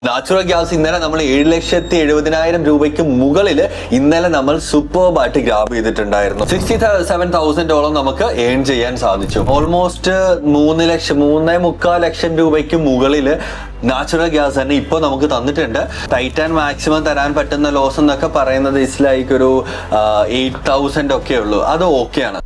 Natural gas ഇന്നലെ നമ്മൾ 7,70,000 രൂപയ്ക്ക് മുകളിൽ ഇന്നലെ നമ്മൾ സൂപ്പർബായിട്ട് ഗ്രാബ് ചെയ്തിട്ടുണ്ടായിരുന്നു. $67,000 നമുക്ക് ഏൺ ചെയ്യാൻ സാധിച്ചു. ഓൾമോസ്റ്റ് 3,3.25 ലക്ഷം രൂപയ്ക്ക് മുകളിൽ നാച്ചുറൽ ഗ്യാസ് തന്നെ ഇപ്പൊ നമുക്ക് തന്നിട്ടുണ്ട്. ടൈറ്റാൻ മാക്സിമം തരാൻ പറ്റുന്ന ലോസ് എന്നൊക്കെ പറയുന്നത് ഇറ്റ്സ് ലൈക്ക് ഒരു 8,000 ഒക്കെ ഉള്ളൂ. അത് ഓക്കെയാണ്.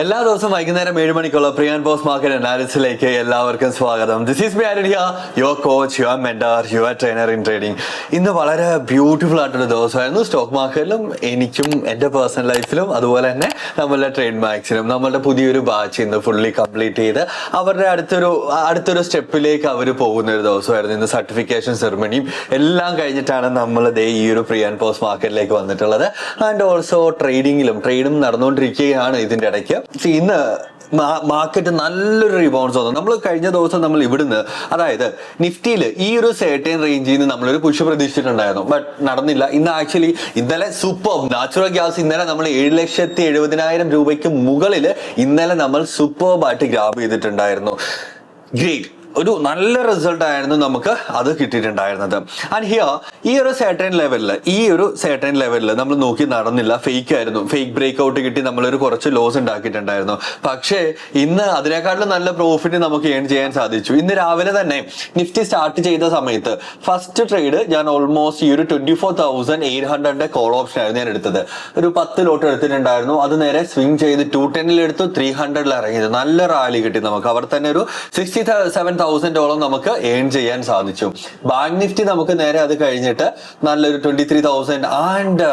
എല്ലാ ദിവസവും വൈകുന്നേരം 7 മണിക്കുള്ള പ്രീ ആൻഡ് പോസ്റ്റ് മാർക്കറ്റ് അനാലിസിസിലേക്ക് എല്ലാവർക്കും സ്വാഗതം. This is me area, your coach, your mentor, your trainer in trading. ഇന്ന് വളരെ ബ്യൂട്ടിഫുൾ ആയിട്ടൊരു ദിവസമായിരുന്നു സ്റ്റോക്ക് മാർക്കറ്റിലും എനിക്കും എൻ്റെ പേഴ്സണൽ ലൈഫിലും അതുപോലെ തന്നെ നമ്മളുടെ ട്രേഡ് മാക്സിലും. നമ്മളുടെ പുതിയൊരു ബാച്ച് ഇന്ന് ഫുള്ളി കംപ്ലീറ്റ് ചെയ്ത് അവരുടെ അടുത്തൊരു സ്റ്റെപ്പിലേക്ക് അവർ പോകുന്ന ഒരു ദിവസമായിരുന്നു. ഇന്ന് സർട്ടിഫിക്കേഷൻ സെറിമണിയും എല്ലാം കഴിഞ്ഞിട്ടാണ് നമ്മൾ ഈ ഒരു പ്രീ ആൻഡ് പോസ്റ്റ് മാർക്കറ്റിലേക്ക് വന്നിട്ടുള്ളത്. ആൻഡ് ഓൾസോ ട്രേഡും നടന്നുകൊണ്ടിരിക്കുകയാണ് ഇതിൻ്റെ ഇടയ്ക്ക്. ഇന്ന് മാർക്കറ്റ് നല്ലൊരു റീബൗണ്ട്സ് വന്നു. നമ്മൾ കഴിഞ്ഞ ദിവസം നമ്മൾ ഇവിടുന്ന്, അതായത് നിഫ്റ്റിയിൽ ഈ ഒരു സെർട്ടൈൻ റേഞ്ചിൽ നിന്ന് നമ്മളൊരു പുഷ് പ്രതീക്ഷിച്ചിട്ടുണ്ടായിരുന്നു. ബട്ട് നടന്നില്ല. ഇന്ന് ആക്ച്വലി ഇന്നലെ സൂപ്പർ നാച്ചുറൽ ഗ്യാസ് ഇന്നലെ നമ്മൾ 7,70,000 രൂപയ്ക്ക് മുകളിൽ ഇന്നലെ നമ്മൾ സൂപ്പർബായിട്ട് ഗ്രാബ് ചെയ്തിട്ടുണ്ടായിരുന്നു. ഗ്രേറ്റ്, ഒരു നല്ല റിസൾട്ട് ആയിരുന്നു നമുക്ക് അത് കിട്ടിയിട്ടുണ്ടായിരുന്നത്. ആൻഡ് ഹിയർ ഈ ഒരു സെർട്ടൈൻ ലെവലിൽ നമ്മൾ നോക്കി നടന്നില്ല. ഫേക്ക് ആയിരുന്നു. ഫേക്ക് ബ്രേക്ക് ഔട്ട് കിട്ടി നമ്മളൊരു കുറച്ച് ലോസ് ഉണ്ടാക്കിയിട്ടുണ്ടായിരുന്നു. പക്ഷേ ഇന്ന് അതിനേക്കാളും നല്ല പ്രോഫിറ്റ് നമുക്ക് ഏൺ ചെയ്യാൻ സാധിച്ചു. ഇന്ന് രാവിലെ തന്നെ നിഫ്റ്റി സ്റ്റാർട്ട് ചെയ്ത സമയത്ത് ഫസ്റ്റ് ട്രേഡ് ഞാൻ ഓൾമോസ്റ്റ് ഈ ഒരു 24,800 കോൾ ഓപ്ഷൻ ആയിരുന്നു ഞാൻ എടുത്തത്. ഒരു 10 ലോട്ട് എടുത്തിട്ടുണ്ടായിരുന്നു. അത് നേരെ സ്വിംഗ് ചെയ്ത് 210 എടുത്തു, 300 ഇറങ്ങിയത്. നല്ല റാലി കിട്ടി നമുക്ക്. അവർ തന്നെ ഒരു $67,000 നമുക്ക് ഏൺ ചെയ്യാൻ സാധിച്ചു. ബാങ്ക് നിഫ്റ്റി നമുക്ക് നേരെ അത് കഴിഞ്ഞിട്ട് നല്ലൊരു 23,000. ആൻഡ്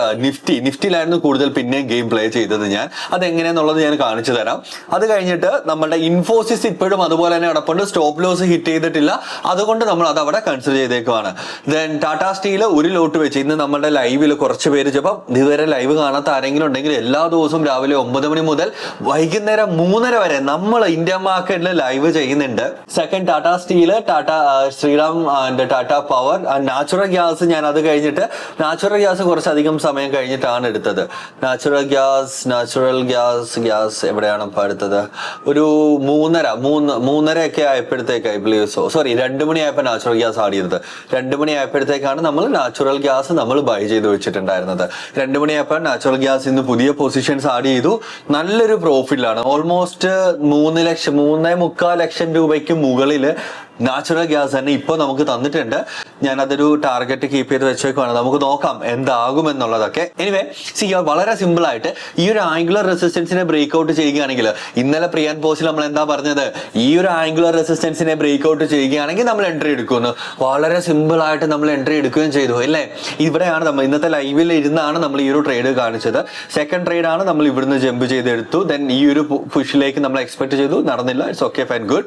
നിഫ്റ്റിയിലായിരുന്നു കൂടുതൽ പിന്നെ ഗെയിം പ്ലേ ചെയ്തത് ഞാൻ. അതെങ്ങനെയാന്നുള്ളത് ഞാൻ കാണിച്ചു തരാം. അത് കഴിഞ്ഞിട്ട് നമ്മുടെ ഇൻഫോസിസ് ഇപ്പോഴും അതുപോലെ തന്നെ കിടപ്പുണ്ട്. സ്റ്റോപ്പ് ലോസ് ഹിറ്റ് ചെയ്തിട്ടില്ല. അതുകൊണ്ട് നമ്മൾ അത് അവിടെ കൺസിഡർ ചെയ്തേക്കുവാണ്. ദെൻ ടാറ്റാ സ്റ്റീൽ ഒരു ലോട്ട് വെച്ച് ഇന്ന് നമ്മുടെ ലൈവിൽ കുറച്ച് പേര് ചിലപ്പം ഇതുവരെ ലൈവ് കാണാത്ത ആരെങ്കിലും ഉണ്ടെങ്കിൽ എല്ലാ ദിവസവും രാവിലെ 9 മണി മുതൽ വൈകുന്നേരം 3:30 വരെ നമ്മൾ ഇന്ത്യ മാർക്കറ്റിൽ ലൈവ് ചെയ്യുന്നുണ്ട്. Second Tata Steel, Shriram and Tata Power and natural gas. ഞാൻ അത് കഴിഞ്ഞിട്ട് നാച്ചുറൽ ഗ്യാസ് കുറച്ചധികം സമയം കഴിഞ്ഞിട്ടാണ് എടുത്തത്. നാച്ചുറൽ ഗ്യാസ് എവിടെയാണ് ഇപ്പൊ എടുത്തത്? ഒരു 3:30 ഒക്കെ ആയപ്പോഴത്തേക്ക്, ഐ ബിലീവ് സോ, സോറി 2 മണിയായപ്പോൾ നാച്ചുറൽ ഗ്യാസ് ആഡ് ചെയ്തത്. 2 മണിയായപ്പോഴത്തേക്കാണ് നമ്മൾ നാച്ചുറൽ ഗ്യാസ് നമ്മൾ ബൈ ചെയ്ത് വെച്ചിട്ടുണ്ടായിരുന്നത്. 2 മണിയായപ്പോൾ നാച്ചുറൽ ഗ്യാസ് ഇന്ന് പുതിയ പൊസിഷൻസ് ആഡ് ചെയ്തു. നല്ലൊരു പ്രോഫിറ്റിലാണ്. ഓൾമോസ്റ്റ് 3.25 ലക്ഷം രൂപയ്ക്ക് മുകളിൽ നാച്ചുറൽ ഗ്യാസ് തന്നെ ഇപ്പൊ നമുക്ക് തന്നിട്ടുണ്ട്. ഞാൻ അതൊരു ടാർഗറ്റ് കീപ്പ് ചെയ്ത് വെച്ചേക്കുവാണ്. നമുക്ക് നോക്കാം എന്താകുമെന്നുള്ളതൊക്കെ. എനിവേ വളരെ സിമ്പിൾ ആയിട്ട് ഈ ഒരു ആംഗുലർ റെസിസ്റ്റൻസിനെ ബ്രേക്ക് ഔട്ട് ചെയ്യുകയാണെങ്കിൽ, ഇന്നലെ പ്രീ ആൻഡ് പോസ്റ്റിൽ നമ്മൾ എന്താ പറഞ്ഞത്, ഈ ഒരു ആംഗുലർ റെസിസ്റ്റൻസിനെ ബ്രേക്ക് ഔട്ട് ചെയ്യുകയാണെങ്കിൽ നമ്മൾ എൻട്രി എടുക്കുന്നു. വളരെ സിമ്പിൾ ആയിട്ട് നമ്മൾ എൻട്രി എടുക്കുകയും ചെയ്തു അല്ലേ. ഇവിടെയാണ് നമ്മൾ ഇന്നത്തെ ലൈവിൽ ഇരുന്നാണ് നമ്മൾ ഈ ഒരു ട്രേഡ് കാണിച്ചത്. സെക്കൻഡ് ട്രേഡ് ആണ് നമ്മൾ ഇവിടുന്ന് ജമ്പ് ചെയ്തെടുത്തു. ദെൻ ഈ ഒരു പുഷിലേക്ക് നമ്മൾ എക്സ്പെക്ട് ചെയ്തു, നടന്നില്ല. It's okay, fine, good.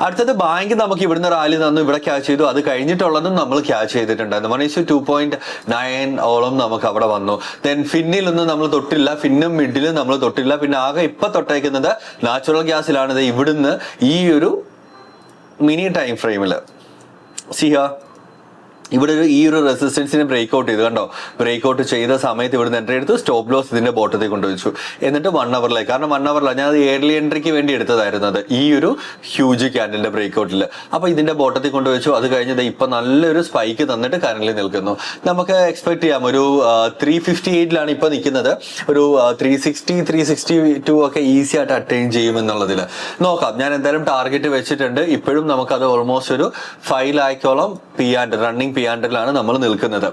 അടുത്തത് ബാങ്ക് നമുക്ക് ഇവിടുന്ന് റാലി തന്നു, ഇവിടെ ക്യാച്ച് ചെയ്തു. അത് കഴിഞ്ഞിട്ടുള്ളതും നമ്മൾ ക്യാച്ച് ചെയ്തിട്ടുണ്ടായിരുന്നു. 1:2.9 ഓളം നമുക്ക് അവിടെ വന്നു. ദെൻ ഫിന്നിലൊന്നും നമ്മൾ തൊട്ടില്ല, ഫിന്നും മിഡിലും നമ്മൾ തൊട്ടില്ല. പിന്നെ ആകെ ഇപ്പൊ തൊട്ടേക്കുന്നത് നാച്ചുറൽ ഗ്യാസിലാണ്. ഇവിടുന്ന് ഈ ഒരു മിനി ടൈം ഫ്രെയിമിൽ ഇവിടെ ഈ ഒരു റെസിസ്റ്റൻസിനെ ബ്രേക്ക് ഔട്ട് ചെയ്തു. കണ്ടോ, ബ്രേക്ക് ഔട്ട് ചെയ്ത സമയത്ത് ഇവിടുന്ന് എൻട്രി എടുത്തു. സ്റ്റോപ്പ് ലോസ് ഇതിന്റെ ബോട്ടത്തിൽ കൊണ്ടുവച്ചു. എന്നിട്ട് 1 അവറിലേക്ക്, കാരണം 1 അവറിലാണ് ഞാൻ അത് ഏർലി എൻട്രിക്ക് വേണ്ടി എടുത്തതായിരുന്നു. അത് ഈ ഒരു ഹ്യൂജ് ക്യാൻഡലിന്റെ ബ്രേക്ക് ഔട്ടിൽ. അപ്പൊ ഇതിന്റെ ബോട്ടത്തിൽ കൊണ്ടുവച്ചു. അത് കഴിഞ്ഞത് ഇപ്പൊ നല്ലൊരു സ്പൈക്ക് തന്നിട്ട് കറന്റിൽ നിൽക്കുന്നു. നമുക്ക് എക്സ്പെക്ട് ചെയ്യാം ഒരു 358 ഇപ്പൊ നിൽക്കുന്നത്. ഒരു 360, 362 ഒക്കെ ഈസി ആയിട്ട് അറ്റൈൻ ചെയ്യുമെന്നുള്ളതിൽ നോക്കാം. ഞാൻ എന്തായാലും ടാർഗറ്റ് വെച്ചിട്ടുണ്ട്. ഇപ്പോഴും നമുക്കത് ഓൾമോസ്റ്റ് ഒരു 5 lakhോളം റണ്ണിങ് പിയാൻഡറിലാണ് നമ്മൾ നിൽക്കുന്നത്.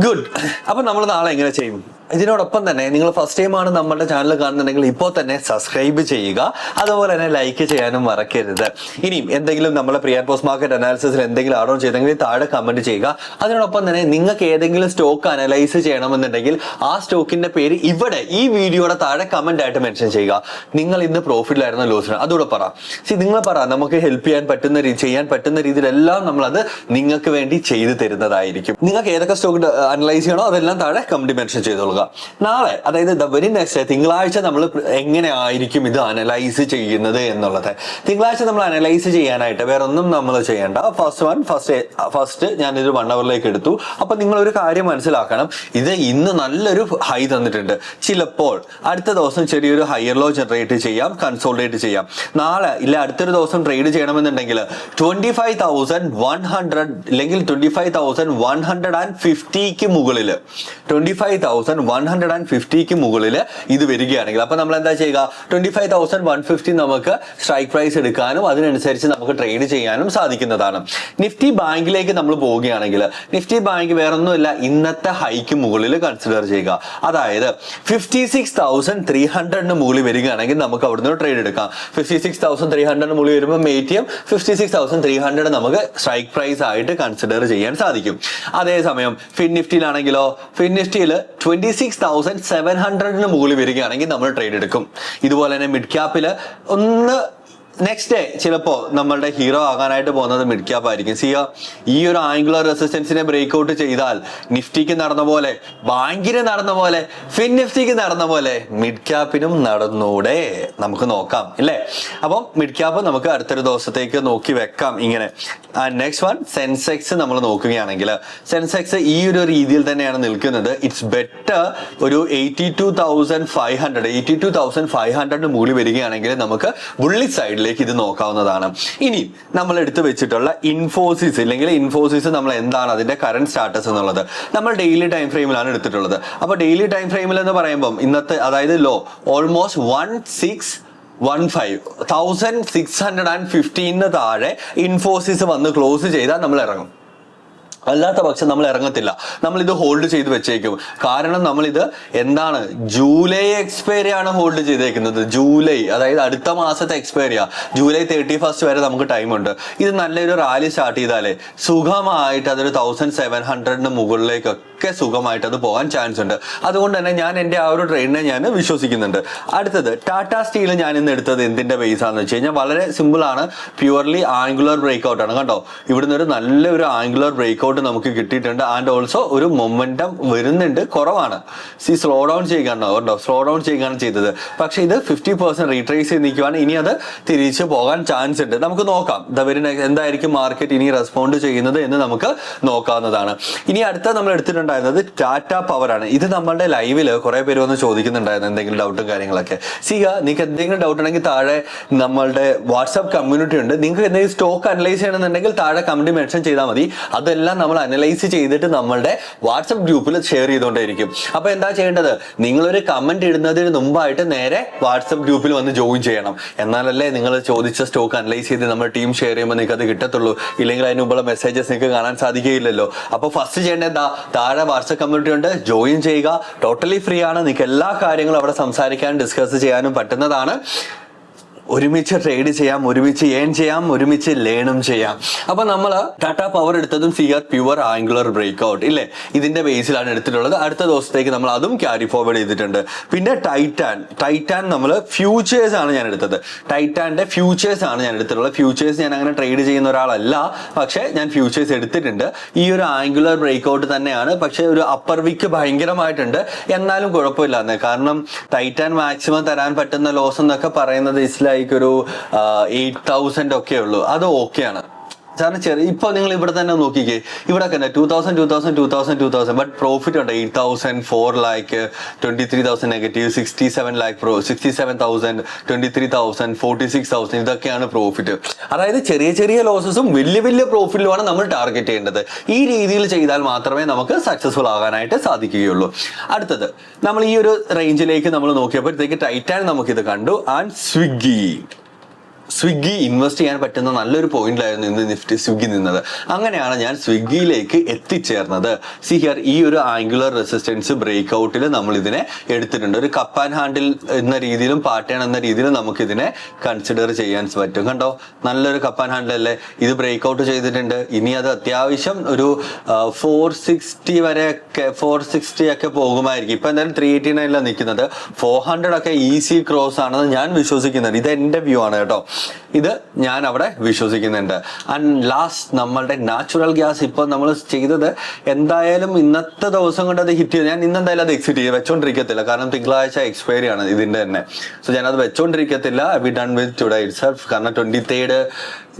ഗുഡ്. അപ്പൊ നമ്മൾ നാളെ എങ്ങനെ ചെയ്യും? ഇതിനോടൊപ്പം തന്നെ നിങ്ങൾ ഫസ്റ്റ് ടൈം ആണ് നമ്മുടെ ചാനൽ കാണുന്നുണ്ടെങ്കിൽ ഇപ്പോൾ തന്നെ സബ്സ്ക്രൈബ് ചെയ്യുക. അതുപോലെ തന്നെ ലൈക്ക് ചെയ്യാനും മറക്കരുത്. ഇനിയും എന്തെങ്കിലും നമ്മളെ പ്രീ ആൻഡ് പോസ്റ്റ് മാർക്കറ്റ് അനാലിസിസിൽ എന്തെങ്കിലും ആഡ് ഓൺ ചെയ്തെങ്കിൽ താഴെ കമന്റ് ചെയ്യുക. അതിനോടൊപ്പം തന്നെ നിങ്ങൾക്ക് ഏതെങ്കിലും സ്റ്റോക്ക് അനലൈസ് ചെയ്യണമെന്നുണ്ടെങ്കിൽ ആ സ്റ്റോക്കിന്റെ പേര് ഇവിടെ ഈ വീഡിയോയുടെ താഴെ കമന്റ് ആയിട്ട് മെൻഷൻ ചെയ്യുക. നിങ്ങൾ ഇന്ന് പ്രോഫിറ്റിലായിരുന്നോ ലോസിലാണോ അതുകൂടെ പറ. നിങ്ങൾ പറ, നമുക്ക് ഹെൽപ്പ് ചെയ്യാൻ പറ്റുന്ന രീതിയിലെല്ലാം നമ്മളത് നിങ്ങൾക്ക് വേണ്ടി ചെയ്തു തരുന്നതായിരിക്കും. നിങ്ങൾക്ക് ഏതൊക്കെ സ്റ്റോക്ക് അനലൈസ് ചെയ്യണോ അതെല്ലാം താഴെ കമന്റ് മെൻഷൻ ചെയ്തോളുക. നോക്കുക. നാളെ അതായത് ദ വെരി നെക്സ്റ്റ് തിങ്കളാഴ്ച നമ്മൾ എങ്ങനെ ആയിരിക്കും ഇത് അനലൈസ് ചെയ്യുന്നത് എന്നുള്ളത്. തിങ്കളാഴ്ച നമ്മൾ അനലൈസ് ചെയ്യാനായിട്ട് വേറെ ഒന്നും നമ്മൾ ചെയ്യേണ്ട. ഫസ്റ്റ് ഞാനിത് 1 അവറിലേക്ക് എടുത്തു. അപ്പൊ നിങ്ങൾ ഒരു കാര്യം മനസ്സിലാക്കണം, ഇത് ഇന്ന് നല്ലൊരു ഹൈ തന്നിട്ടുണ്ട്. ചിലപ്പോൾ അടുത്ത ദിവസം ചെറിയൊരു ഹയർ ലോ ജനറേറ്റ് ചെയ്യാം, കൺസോൾട്ടേറ്റ് ചെയ്യാം. നാളെ ഇല്ല അടുത്തൊരു ദിവസം ട്രേഡ് ചെയ്യണമെന്നുണ്ടെങ്കിൽ 25,100 അല്ലെങ്കിൽ 25,150ക്ക് മുകളിൽ 25,150ക്ക് മുകളിൽ ഇത് വരികയാണെങ്കിൽ അപ്പൊ നമ്മൾ എന്താ ചെയ്യുക, 25,150 നമുക്ക് സ്ട്രൈക്ക് പ്രൈസ് എടുക്കാനും അതിനനുസരിച്ച് നമുക്ക് ട്രേഡ് ചെയ്യാനും സാധിക്കുന്നതാണ്. നിഫ്റ്റി ബാങ്കിലേക്ക് നമ്മൾ പോവുകയാണെങ്കിൽ നിഫ്റ്റി ബാങ്ക് വേറൊന്നുമില്ല, ഇന്നത്തെ ഹൈക്ക് മുകളിൽ കൺസിഡർ ചെയ്യുക. അതായത് 56,300 മുകളിൽ വരികയാണെങ്കിൽ നമുക്ക് അവിടുന്ന് ട്രേഡ് എടുക്കാം. 56,300 മുകളിൽ വരുമ്പോൾ ATM 56,300 നമുക്ക് സ്ട്രൈക്ക് പ്രൈസ് ആയിട്ട് കൺസിഡർ ചെയ്യാൻ സാധിക്കും. അതേസമയം ഫിൻ നിഫ്റ്റിയിലാണെങ്കിലോ ഫിൻ നിഫ്റ്റിയിൽ 26,700 മുകളിൽ വരികയാണെങ്കിൽ നമ്മൾ ട്രേഡ് എടുക്കും. ഇതുപോലെ തന്നെ മിഡ് ക്യാപ്പില് ഒന്ന് നെക്സ്റ്റ് ഡേ ചിലപ്പോൾ നമ്മളുടെ ഹീറോ ആകാനായിട്ട് പോകുന്നത് മിഡ് ക്യാപ്പ് ആയിരിക്കും. ഈ ഒരു ആംഗുലർ റെസിസ്റ്റൻസിനെ ബ്രേക്ക് ഔട്ട് ചെയ്താൽ നിഫ്റ്റിക്ക് നടന്ന പോലെ, ബാങ്കിന് നടന്ന പോലെ, ഫിൻ നിഫ്റ്റിക്ക് നടന്ന പോലെ മിഡ് ക്യാപ്പിനും നടന്നൂടെ, നമുക്ക് നോക്കാം ഇല്ലേ. അപ്പം മിഡ് ക്യാപ്പ് നമുക്ക് അടുത്തൊരു ദിവസത്തേക്ക് നോക്കി വെക്കാം ഇങ്ങനെ. നെക്സ്റ്റ് വൺ സെൻസെക്സ് നമ്മൾ നോക്കുകയാണെങ്കിൽ സെൻസെക്സ് ഈ ഒരു രീതിയിൽ തന്നെയാണ് നിൽക്കുന്നത്. ഇറ്റ്സ് ബെറ്റർ ഒരു 82,500 മുകളിൽ വരികയാണെങ്കിൽ നമുക്ക് ബുള്ളിഷ് സൈഡിലേക്ക് ഇത് നോക്കാവുന്നതാണ്. ഇനി നമ്മൾ എടുത്തു വെച്ചിട്ടുള്ള ഇൻഫോസിസ് അല്ലെങ്കിൽ ഇൻഫോസിസ് നമ്മൾ എന്താണ് അതിന്റെ കറന്റ് സ്റ്റാറ്റസ് എന്നുള്ളത് നമ്മൾ ഡെയിലി ടൈം ഫ്രെയിമിലാണ് എടുത്തിട്ടുള്ളത്. അപ്പൊ ഡെയിലി ടൈം ഫ്രെയിമിൽ എന്ന് പറയുമ്പോൾ ഇന്നത്തെ അതായത് ലോ ഓൾമോസ്റ്റ് 1650 താഴെ ഇൻഫോസിസ് വന്ന് ക്ലോസ് ചെയ്താൽ നമ്മൾ ഇറങ്ങും. അല്ലാത്ത പക്ഷം നമ്മൾ ഇറങ്ങത്തില്ല, നമ്മൾ ഇത് ഹോൾഡ് ചെയ്ത് വെച്ചേക്കും. കാരണം നമ്മളിത് എന്താണ് ജൂലൈ എക്സ്പയറി ആണ് ഹോൾഡ് ചെയ്തേക്കുന്നത്. ജൂലൈ അതായത് അടുത്ത മാസത്തെ എക്സ്പയറിയാ. ജൂലൈ 31 വരെ നമുക്ക് ടൈം ഉണ്ട്. ഇത് നല്ലൊരു റാലി സ്റ്റാർട്ട് ചെയ്താലേ സുഖമായിട്ട് അതൊരു 1700 മുകളിലേക്കൊക്കെ സുഖമായിട്ട് അത് പോകാൻ ചാൻസ് ഉണ്ട്. അതുകൊണ്ട് തന്നെ ഞാൻ എൻ്റെ ആ ഒരു ട്രെയിനിനെ ഞാൻ വിശ്വസിക്കുന്നുണ്ട്. അടുത്തത് ടാറ്റ സ്റ്റീൽ ഞാൻ ഇന്ന് എടുത്തത് എന്തിന്റെ ബേസ് ആണെന്ന് വെച്ച് കഴിഞ്ഞാൽ വളരെ സിമ്പിൾ ആണ്, പ്യുവർലി ആംഗുലർ ബ്രേക്ക്ഔട്ട് ആണ്. കണ്ടോ, ഇവിടുന്ന് ഒരു നല്ലൊരു ആംഗുലർ ബ്രേക്ക്ഔട്ട് നമുക്ക് കിട്ടിയിട്ടുണ്ട്. ആൻഡ് ഓൾസോ ഒരു മൊമെന്റം വരുന്നുണ്ട്, കുറവാണ്. സ്ലോ ഡൗൺ ചെയ്യുകയാണോ കേട്ടോ, സ്ലോ ഡൗൺ ചെയ്യുകയാണ് ചെയ്തത്. പക്ഷെ ഇത് 50% റീട്രേസ് ചെയ്ത് നിൽക്കുവാണ്. ഇനി അത് തിരിച്ചു പോകാൻ ചാൻസ് ഉണ്ട്. നമുക്ക് നോക്കാം എന്തായിരിക്കും മാർക്കറ്റ് ഇനി റെസ്പോണ്ട് ചെയ്യുന്നത് എന്ന് നമുക്ക് നോക്കാവുന്നതാണ്. ഇനി അടുത്ത നമ്മൾ എടുത്തിട്ടുണ്ടായിരുന്നത് ടാറ്റ പവർ ആണ്. ഇത് നമ്മളുടെ ലൈവില് കുറെ പേര് വന്ന് ചോദിക്കുന്നുണ്ടായിരുന്നു എന്തെങ്കിലും ഡൗട്ടും കാര്യങ്ങളൊക്കെ. നിങ്ങൾക്ക് എന്തെങ്കിലും ഡൗട്ട് ഉണ്ടെങ്കിൽ താഴെ നമ്മളുടെ വാട്സ്ആപ്പ് കമ്മ്യൂണിറ്റി ഉണ്ട്. നിങ്ങൾക്ക് എന്തെങ്കിലും സ്റ്റോക്ക് അനലൈസ് ചെയ്യണമെന്നുണ്ടെങ്കിൽ താഴെ കമന്റ് മെൻഷൻ ചെയ്താൽ മതി. അതെല്ലാം നമ്മൾ അനലൈസ് ചെയ്തിട്ട് നമ്മളുടെ വാട്സ്ആപ്പ് ഗ്രൂപ്പിൽ ഷെയർ ചെയ്തുകൊണ്ടേയിരിക്കും. അപ്പൊ എന്താ ചെയ്യേണ്ടത്, നിങ്ങളൊരു കമന്റ് ഇടുന്നതിന് മുമ്പായിട്ട് നേരെ വാട്സ്ആപ്പ് ഗ്രൂപ്പിൽ വന്ന് ജോയിൻ ചെയ്യണം. എന്നാലല്ലേ നിങ്ങൾ ചോദിച്ച സ്റ്റോക്ക് അനലൈസ് ചെയ്ത് നമ്മുടെ ടീം ഷെയർ ചെയ്യുമ്പോൾ നിങ്ങൾക്ക് അത് കിട്ടത്തുള്ളൂ. ഇല്ലെങ്കിൽ അതിന് മുമ്പുള്ള മെസ്സേജസ് നിങ്ങൾക്ക് കാണാൻ സാധിക്കുകയില്ലല്ലോ. അപ്പൊ ഫസ്റ്റ് ചെയ്യേണ്ടത് എന്താ, താഴെ വാട്സ്ആപ്പ് കമ്മ്യൂണിറ്റി ഉണ്ട്, ജോയിൻ ചെയ്യുക. ടോട്ടലി ഫ്രീ ആണ്. നിങ്ങൾക്ക് എല്ലാ കാര്യങ്ങളും അവിടെ സംസാരിക്കാനും ഡിസ്കസ് ചെയ്യാനും പറ്റുന്നതാണ്. ഒരുമിച്ച് ട്രേഡ് ചെയ്യാം, ഒരുമിച്ച് ഏൺ ചെയ്യാം, ഒരുമിച്ച് ലേണും ചെയ്യാം. അപ്പൊ നമ്മൾ ടാറ്റ പവർ എടുത്തതും പ്യുവർ ആംഗുലർ ബ്രേക്ക്ഔട്ട് ഇല്ലേ, ഇതിന്റെ ബേസിലാണ് എടുത്തിട്ടുള്ളത്. അടുത്ത ദിവസത്തേക്ക് നമ്മൾ അതും ക്യാരി ഫോർവേഡ് ചെയ്തിട്ടുണ്ട്. പിന്നെ ടൈറ്റാൻ നമ്മൾ ഫ്യൂച്ചേഴ്സ് ആണ് ഞാൻ എടുത്തത്. ടൈറ്റാന്റെ ഫ്യൂച്ചേഴ്സ് ആണ് ഞാൻ എടുത്തിട്ടുള്ളത്. ഫ്യൂച്ചേഴ്സ് ഞാൻ അങ്ങനെ ട്രേഡ് ചെയ്യുന്ന ഒരാളല്ല, പക്ഷെ ഞാൻ ഫ്യൂച്ചേഴ്സ് എടുത്തിട്ടുണ്ട്. ഈ ഒരു ആംഗുലർ ബ്രേക്ക്ഔട്ട് തന്നെയാണ്, പക്ഷെ ഒരു അപ്പർ വിക്ക് ഭയങ്കരമായിട്ടുണ്ട്. എന്നാലും കുഴപ്പമില്ലാന്ന്, കാരണം ടൈറ്റാൻ മാക്സിമം തരാൻ പറ്റുന്ന ലോസ് എന്നൊക്കെ പറയുന്നത് ഒരു 8,000 ഒക്കെ ഉള്ളൂ. അത് ഓക്കെയാണ്. കാരണം ഇപ്പൊ നിങ്ങൾ ഇവിടെ തന്നെ നോക്കിക്കേ, ഇവിടെ തന്നെ 2,000 ബട്ട് പ്രോഫിറ്റ് ഉണ്ട് 8,000, 4 lakh, 23,000 നെഗറ്റീവ്, 67 lakh 67,000, 23,000, 46,000 ഇതൊക്കെയാണ് പ്രോഫിറ്റ്. അതായത് ചെറിയ ചെറിയ ലോസസും വലിയ വലിയ പ്രോഫിറ്റിലുമാണ് നമ്മൾ ടാർഗറ്റ് ചെയ്യേണ്ടത്. ഈ രീതിയിൽ ചെയ്താൽ മാത്രമേ നമുക്ക് സക്സസ്ഫുൾ ആകാനായിട്ട് സാധിക്കുകയുള്ളൂ. അടുത്തത് നമ്മൾ ഈ ഒരു റേഞ്ചിലേക്ക് നമ്മൾ നോക്കിയപ്പോഴത്തേക്ക് ടൈറ്റാൻ നമുക്കിത് കണ്ടു. ആൻഡ് സ്വിഗ്ഗി ഇൻവെസ്റ്റ് ചെയ്യാൻ പറ്റുന്ന നല്ലൊരു പോയിന്റിലായിരുന്നു ഇന്ന് നിഫ്റ്റി സ്വിഗ്ഗി നിന്നത്. അങ്ങനെയാണ് ഞാൻ സ്വിഗ്ഗിയിലേക്ക് എത്തിച്ചേർന്നത്. ഈ ഒരു ആംഗുലർ റെസിസ്റ്റൻസ് ബ്രേക്ക് ഔട്ടിൽ നമ്മൾ ഇതിനെ എടുത്തിട്ടുണ്ട്. ഒരു കപ്പ് ആൻഡ് ഹാൻഡിൽ എന്ന രീതിയിലും പാറ്റേൺ എന്ന രീതിയിലും നമുക്ക് ഇതിനെ കൺസിഡർ ചെയ്യാൻ പറ്റും. കണ്ടോ, നല്ലൊരു കപ്പ് ആൻഡ് ഹാൻഡിൽ അല്ലേ. ഇത് ബ്രേക്ക് ഔട്ട് ചെയ്തിട്ടുണ്ട്. ഇനി അത് അത്യാവശ്യം ഒരു 460 വരെയൊക്കെ 460 ഒക്കെ പോകുമായിരിക്കും. ഇപ്പൊ എന്തായാലും 389 നിൽക്കുന്നത്. 400 ഒക്കെ ഈസി ക്രോസ് ആണെന്ന് ഞാൻ വിശ്വസിക്കുന്നുണ്ട്. ഇത് എന്റെ വ്യൂ ആണ് കേട്ടോ. ഇത് ഞാൻ അവിടെ വിശ്വസിക്കുന്നുണ്ട്. ആൻഡ് ലാസ്റ്റ് നമ്മളുടെ നാച്ചുറൽ ഗ്യാസ് ഇപ്പോൾ നമ്മൾ ചെയ്തത് എന്തായാലും ഇന്നത്തെ ദിവസം കൊണ്ട് അത് ഹിറ്റ് ചെയ്ത് ഞാൻ ഇന്നെന്തായാലും അത് എക്സിറ്റ് ചെയ്ത് വെച്ചോണ്ടിരിക്കത്തില്ല. കാരണം തിങ്കളാഴ്ച എക്സ്പയറി ആണ് ഇതിന്റെ തന്നെ. സോ ഞാനത് വെച്ചോണ്ടിരിക്കത്തില്ല. Be done with today itself. കാരണം 23rd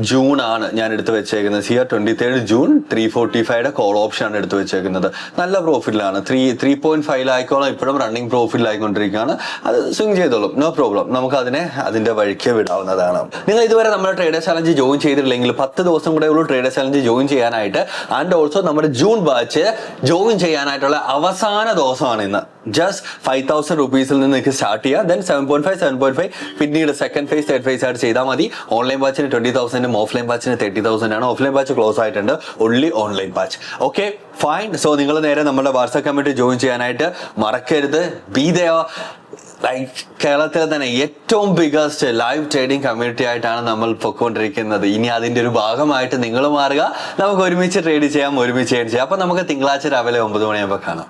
ജൂൺ ആണ് ഞാൻ എടുത്ത് വെച്ചേക്കുന്നത്. 23rd ജൂൺ 345 കോൾ ഓപ്ഷൻ ആണ് എടുത്ത് വെച്ചേക്കുന്നത്. നല്ല പ്രോഫിറ്റിലാണ്. 3.5 ലാക്കോളം ഇപ്പോഴും റണ്ണിങ് പ്രോഫിറ്റിലായിക്കൊണ്ടിരിക്കുകയാണ്. അത് സ്വിങ് ചെയ്തോളും, നോ പ്രോബ്ലം. നമുക്ക് അതിന്റെ വഴിക്ക് വിടാവുന്നതാണ്. നിങ്ങൾ ഇതുവരെ നമ്മുടെ ട്രേഡേഴ്സ് ചലഞ്ച് ജോയിൻ ചെയ്തിട്ടില്ലെങ്കിൽ 10 ദിവസം കൂടെ ഉള്ളൂ ട്രേഡേഴ്സ് ചലഞ്ച് ജോയിൻ ചെയ്യാനായിട്ട്. ആൻഡ് ഓൾസോ നമ്മുടെ ജൂൺ ബാച്ച് ജോയിൻ ചെയ്യാനായിട്ടുള്ള അവസാന ദിവസമാണ് ഇന്ന്. ജസ്റ്റ് 5,000 rupees നിന്ന് നിങ്ങൾക്ക് സ്റ്റാർട്ട് ചെയ്യാം. ദെൻ 7.5 പിന്നീട് സെക്കൻഡ് ഫേസ് തേർഡ് ഫേസ് ആയിട്ട് ചെയ്താൽ മതി. ഓൺലൈൻ ബാച്ചിന് 20,000, ഓഫ്ലൈൻ ബാച്ചിന് 30,000 ആണ്. ഓഫ്ലൈൻ ബാച്ച് ക്ലോസ് ആയിട്ടുണ്ട്, only online batch. Okay fine. So നിങ്ങൾ നേരെ നമ്മുടെ വാട്സ്ആപ്പ് കമ്മ്യൂണിറ്റി ജോയിൻ ചെയ്യാനായിട്ട് മറക്കരുത്. Be there. കേരളത്തിലെ തന്നെ ഏറ്റവും ബിഗസ്റ്റ് ലൈവ് ട്രേഡിംഗ് കമ്മ്യൂണിറ്റി ആയിട്ടാണ് നമ്മൾ പൊയ്ക്കൊണ്ടിരിക്കുന്നത്. ഇനി അതിന്റെ ഒരു ഭാഗമായിട്ട് നിങ്ങൾ മാറുക. നമുക്ക് ഒരുമിച്ച് ട്രേഡ് ചെയ്യാം, ഒരുമിച്ച് ചെയ്യാം. അപ്പൊ നമുക്ക് തിങ്കളാഴ്ച രാവിലെ 9 മണിയാകുമ്പോൾ കാണാം.